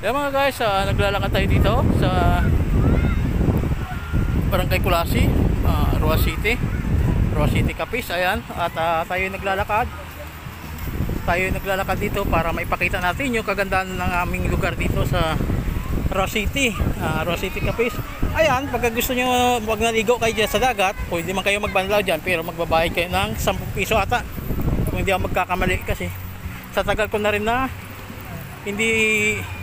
Kaya mga guys, naglalakad tayo dito sa Barangay Kulasi, Roa City. Roa City Capiz, ayan. At tayo naglalakad dito para maipakita natin yung kagandahan ng aming lugar dito sa Roa City, Roa City Capiz. Ayan, pagka gusto nyo wag naligo kayo dyan sa dagat, pwede man kayo magbanlaw dyan, pero magbabayad kayo ng 10 piso ata kung hindi ako magkakamali, kasi sa tagal ko na rin na hindi,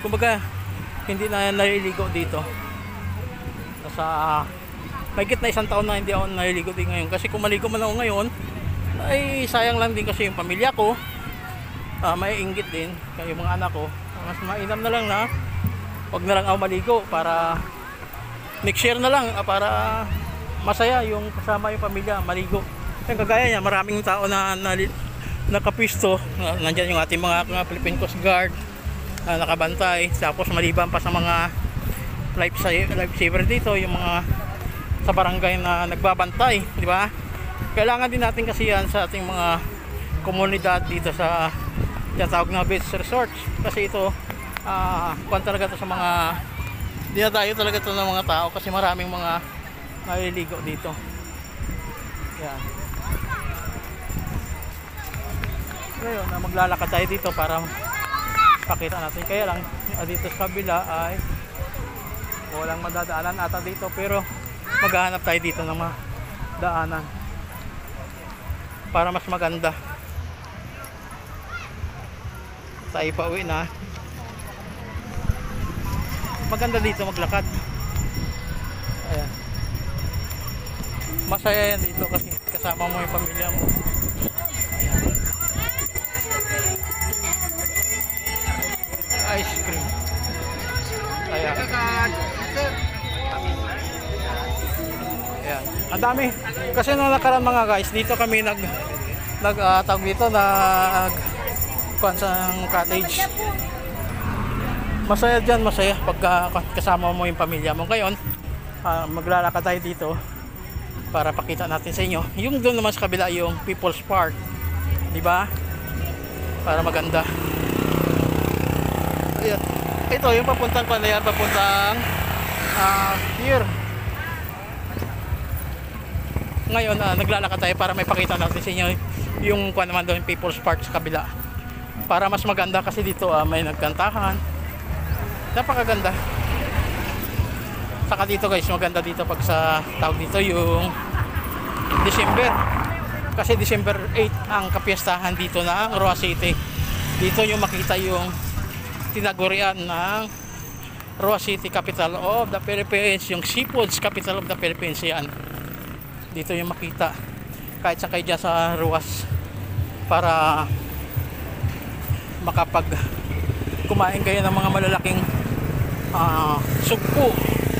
kumbaga hindi na naliligo dito. Sa mahigit na 1 taon na hindi ako naliligo din ngayon, kasi kung maligo man ako ngayon ay sayang lang din, kasi yung pamilya ko may inggit din, kaya yung mga anak ko mas mainam na lang na wag na lang ako maligo, para next year na lang, para masaya yung kasama yung pamilya maligo. Yung kagaya niya, maraming tao na nakapisto, nandiyan yung ating mga Philippine Coast Guard nakabantay, tapos maliban pa sa mga lifesaver dito, yung mga sa barangay na nagbabantay, di ba? Kailangan din natin kasi yan sa ating mga komunidad dito sa tinatawag na beach resorts, kasi ito kuwan talaga to sa mga dinadayo talaga to ng mga tao, kasi maraming mga naliligo dito. Yan. Ngayon, maglalakad tayo dito para pakita natin. Kaya lang dito sa kabila ay walang madadaanan ata dito, pero maghahanap tayo dito ng mga daanan para mas maganda. Tayo pa uwi na. Maganda dito maglakad. Ayan. Masaya yan dito kasi kasama mo yung pamilya mo. Ayan. Ice cream. Ayan. Ayan. Ang dami. Kasi nung nakaraan mga guys, dito kami tawag dito, kuwansang cottage. Masaya dyan, masaya pag kasama mo yung pamilya mo. Ngayon, maglalakad tayo dito para pakita natin sa inyo. Yung doon naman sa kabila, yung People's Park, di ba? Para maganda. Ayan. Ito yung papuntang Panayan, papuntang pier. Ngayon, naglalakad tayo para may pakita natin sa inyo yung kuwan naman doon, People's Park sa kabila. Para mas maganda, kasi dito may nagkantahan. Napakaganda. Saka dito guys, maganda dito pag sa tawag dito yung December, kasi December 8 ang kapiyastahan dito ng Roa City. Dito yung makita yung tinagurian ng Roa City, capital of the Philippines, yung seafoods capital of the Philippines. Yan, dito yung makita kahit sakay dyan sa Roas para makapag kumain kayo ng mga malalaking sugpo,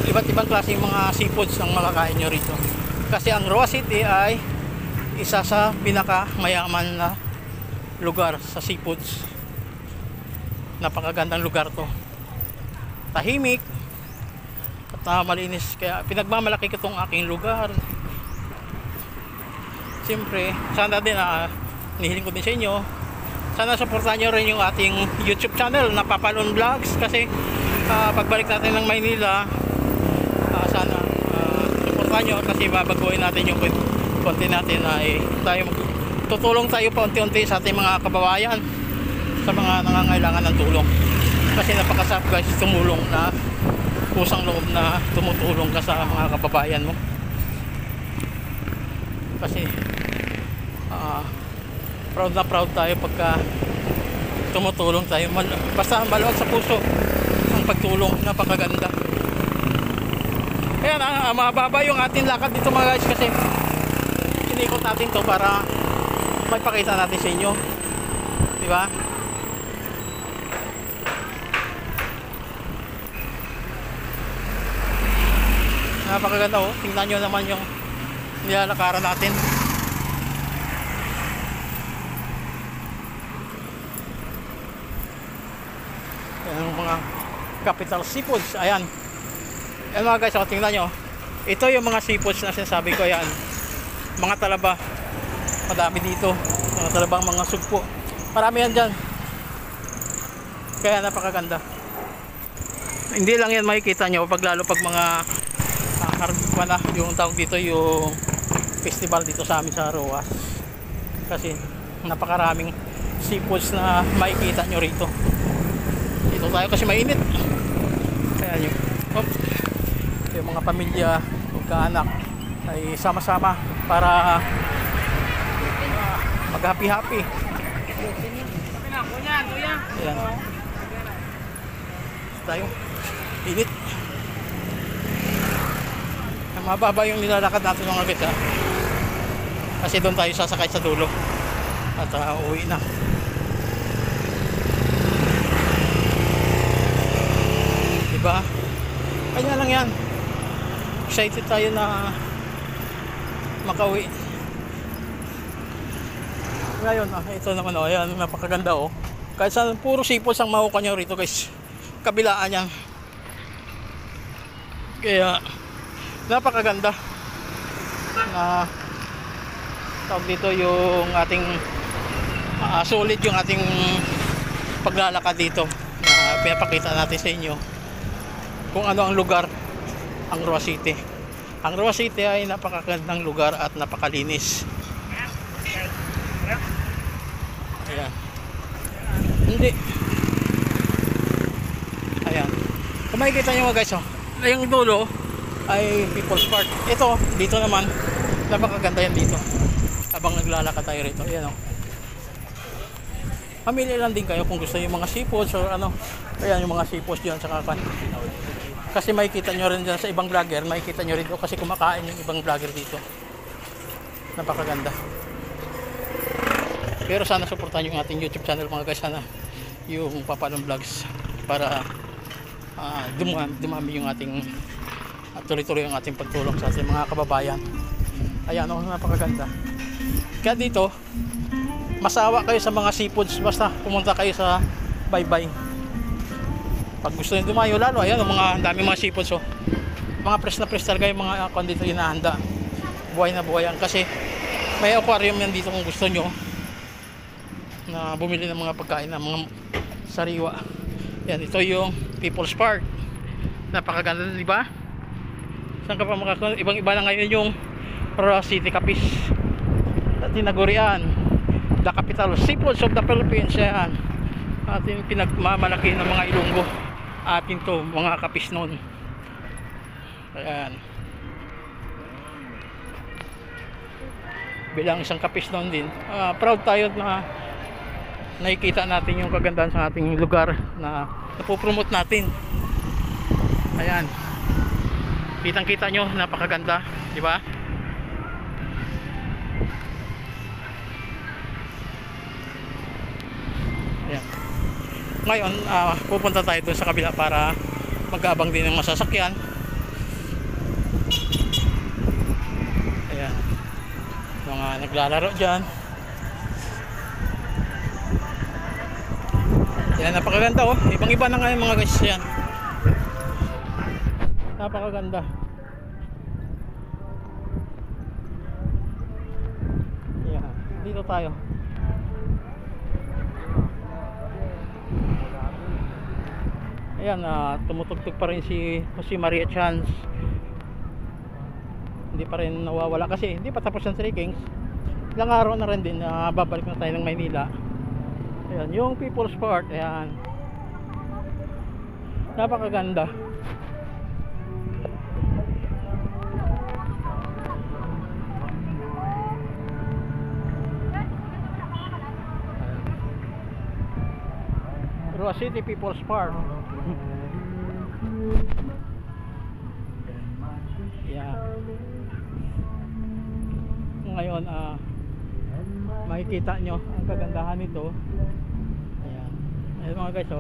iba't ibang klase yung mga seafoods ang makakain nyo rito, kasi ang Roa City ay isa sa pinakamayaman na lugar sa seafoods. Napakagandang lugar to, tahimik at malinis, kaya pinagmamalaki ko itong aking lugar. Siyempre, sana din nihiling ko din sa inyo, sana supportahan nyo rin yung ating YouTube channel na Papalon Vlogs, kasi pagbalik natin ng Maynila, sana supportahan nyo, kasi babaguhin natin yung content natin na tutulong tayo pa unti-unti sa ating mga kababayan, sa mga nangangailangan ng tulong, kasi napakasarap guys tumulong, na kusang loob na tumutulong ka sa mga kababayan mo, kasi proud na proud tayo pagka tumutulong tayo, basta maluwag sa puso ang pagtulong. Napakaganda. Ayan, mababa yung ating lakad dito mga guys, kasi sinikot natin to para may pakita natin sa inyo, di ba? Napakaganda oh. Tingnan nyo naman yung nilalakaran natin. Yung mga capital seafoods. Ayan. Ayan mga guys, tingnan nyo. Ito yung mga seafoods na sinasabi ko. Ayan. Mga talaba. Madami dito. Mga talabang, mga sugpo. Marami yan dyan. Kaya napakaganda. Hindi lang yan makikita nyo pag lalo pag mga na yung tawag dito yung festival dito sa amin sa Roas, kasi napakaraming seafoods na makikita nyo rito. Dito tayo kasi mainit. Kaya yung mga pamilya, magkaanak ay sama-sama para mag-happy-happy. Ayan. Tayo. Init. Mababa yung nilalakad natin ng agad, ha? Kasi doon tayo sasakay sa dulo at uwi na. Diba? Kanya lang yan. Excited tayo na makauwi. Ngayon, ito naman, ayan, napakaganda, kahit saan puro sipos ang mahuka nyo rito, guys. Kabilaan yan. Kaya napakaganda na tawag dito yung ating solid yung ating paglalakad dito na pinapakita natin sa inyo kung ano ang lugar, ang Roa City. Ang Roa City ay napakagandang lugar at napakalinis. Ayan. Hindi. Ayan. Kung makikita nyo guys, yung dulo ay People's Park. Ito, dito naman, napakaganda yan dito. Habang naglalakad tayo rito. Ayan, pamili lang din kayo kung gusto yung mga seafoods or ano. Ayan yung mga seafoods dyan sa kakan. Kasi makikita nyo rin dyan sa ibang vlogger. Makikita nyo rin dito kasi kumakain yung ibang vlogger dito. Napakaganda. Pero sana supportan yung ating YouTube channel mga guys. Sana yung Papalong Vlogs para dumami yung ating at tuloy-tuloy ang ating pagtulong sa ating mga kababayan. Ayan, napakaganda. Kaya dito masawa kayo sa mga seafoods basta pumunta kayo sa Baybay. Pag gusto nyo dumayo lalo, ayan, mga daming mga seafoods, mga press na press talaga yung mga akon dito inahanda. Buhay na buhay yan kasi may aquarium yan dito kung gusto nyo na bumili ng mga pagkain ng mga sariwa. Yan, ito yung People's Park. Napakaganda, di ba? Saan ka pa makakaroon? Ibang-iba na ngayon yung Roa City Capiz at tinagurian the capital seafoods of the Philippines. Yan ating pinagmamalaki ng mga Ilonggo, atin to mga Capiz noon. Ayan, bilang isang Capiz noon din, proud tayo na nakikita natin yung kagandahan sa ating lugar na napopromote natin. Ayan, kitang kita nyo, napakaganda, di ba? Ayan. Ngayon pupunta tayo doon sa kabila para mag-aabang din ng masasakyan. Ayan, mga naglalaro dyan. Ayan, napakaganda, ibang iba na ngayon mga guys. Yan, napakaganda. Ayan, dito tayo. Ayan, tumutugtog pa rin si Maria Chance. Hindi pa rin nawawala kasi hindi pa tapos ang Three Kings. Ilang araw na rin din babalik na tayo ng Maynila. Ayan, yung People's Park. Ayan, napakaganda. Roa City People's Park. Yeah. Ngayon makikita nyo ang kagandahan nito. Ayan. Ayan mga guys,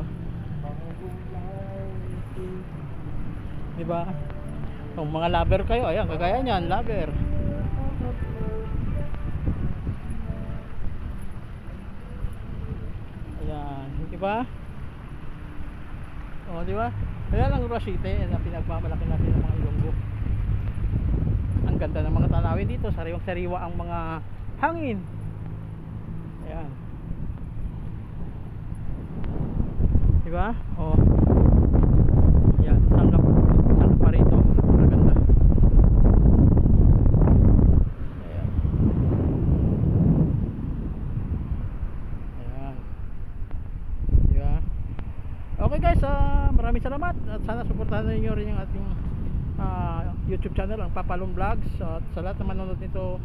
diba? Kung mga lover kayo, ayan, kagaya nyan, lover. Ayan, diba? O, diba? Ayan ang Roa City na pinagmamalaki natin ng mga Ilonggo. Ang ganda ng mga tanawin dito, sariwang sariwa ang mga hangin. Ayan, diba? O, guys, maraming salamat at sana suportahan niyo rin yung ating YouTube channel, ang Papalong Vlogs. At sa lahat na manonood nito,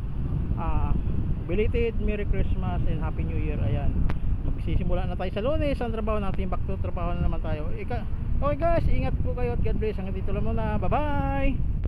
belated Merry Christmas and Happy New Year. Ayan, magsisimula na tayo sa Lunes ang trabaho natin, back to trabaho na naman tayo. Okay guys, ingat po kayo at God bless. Hanggang dito lang muna, bye bye.